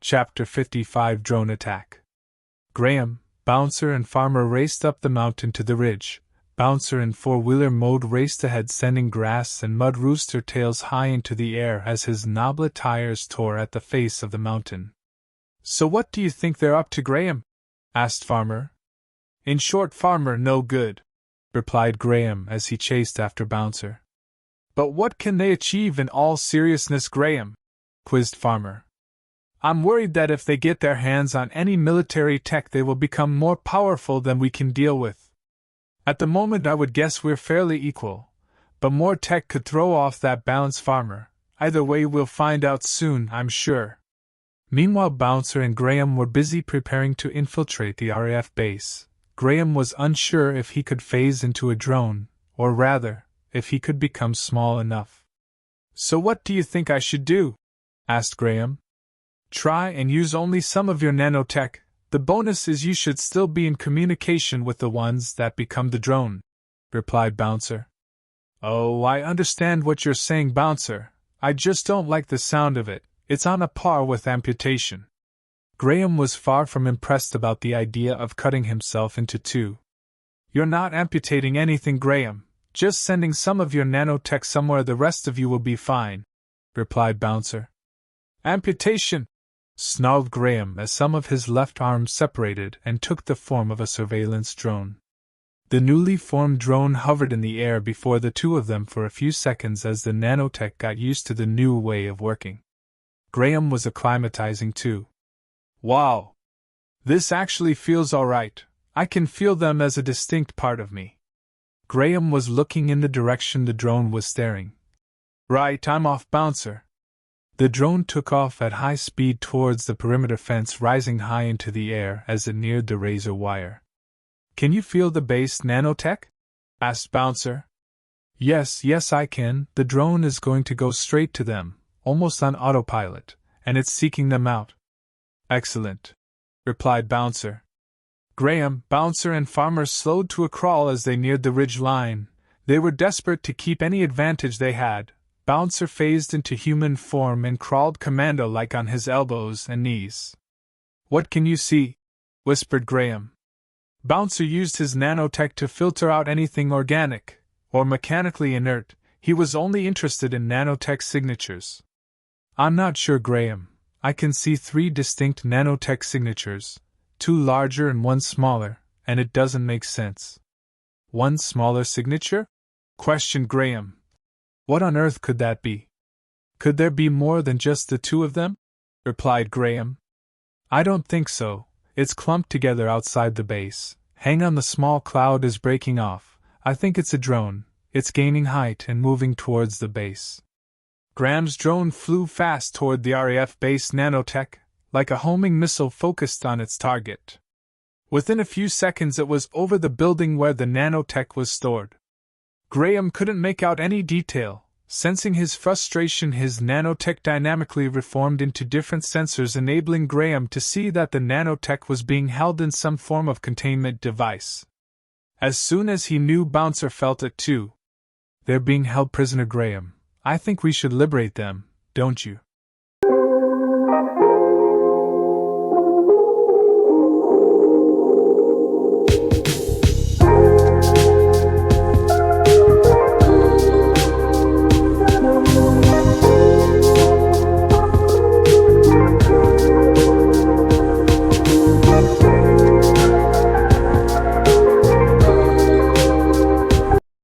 Chapter 55 Drone Attack. Graham, Bouncer and Farmer raced up the mountain to the ridge. Bouncer in four-wheeler mode raced ahead, sending Grass and Mud Rooster tails high into the air as his Noblet tires tore at the face of the mountain. "So what do you think they're up to, Graham?" asked Farmer. "In short, Farmer, no good," replied Graham as he chased after Bouncer. "But what can they achieve in all seriousness, Graham?" quizzed Farmer. "I'm worried that if they get their hands on any military tech, they will become more powerful than we can deal with. At the moment, I would guess we're fairly equal, but more tech could throw off that balance, Farmer. Either way, we'll find out soon, I'm sure." Meanwhile, Bouncer and Graham were busy preparing to infiltrate the RAF base. Graham was unsure if he could phase into a drone, or rather, if he could become small enough. "So what do you think I should do?" asked Graham. "Try and use only some of your nanotech. The bonus is you should still be in communication with the ones that become the drone," replied Bouncer. "Oh, I understand what you're saying, Bouncer. I just don't like the sound of it. It's on a par with amputation." Graham was far from impressed about the idea of cutting himself into two. "You're not amputating anything, Graham. Just sending some of your nanotech somewhere. The rest of you will be fine," replied Bouncer. "Amputation!" snarled Graham as some of his left arm separated and took the form of a surveillance drone. The newly formed drone hovered in the air before the two of them for a few seconds as the nanotech got used to the new way of working. Graham was acclimatizing too. "Wow! This actually feels alright. I can feel them as a distinct part of me." Graham was looking in the direction the drone was staring. "Right, I'm off, Bouncer." The drone took off at high speed towards the perimeter fence, rising high into the air as it neared the razor wire. "Can you feel the base nanotech?" asked Bouncer. Yes, I can. The drone is going to go straight to them, almost on autopilot, and it's seeking them out." "Excellent," replied Bouncer. Graham, Bouncer, and Farmer slowed to a crawl as they neared the ridge line. They were desperate to keep any advantage they had. Bouncer phased into human form and crawled commando-like on his elbows and knees. "What can you see?" whispered Graham. Bouncer used his nanotech to filter out anything organic or mechanically inert. He was only interested in nanotech signatures. "I'm not sure, Graham. I can see 3 distinct nanotech signatures, 2 larger and 1 smaller, and it doesn't make sense." "One smaller signature?" questioned Graham. "What on earth could that be?" "Could there be more than just the 2 of them?" replied Graham. "I don't think so. It's clumped together outside the base. Hang on, the small cloud is breaking off. I think it's a drone. It's gaining height and moving towards the base." Graham's drone flew fast toward the RAF base nanotech, like a homing missile focused on its target. Within a few seconds it was over the building where the nanotech was stored. Graham couldn't make out any detail. Sensing his frustration, his nanotech dynamically reformed into different sensors, enabling Graham to see that the nanotech was being held in some form of containment device. As soon as he knew, Bouncer felt it too. "They're being held prisoner, Graham. I think we should liberate them, don't you?"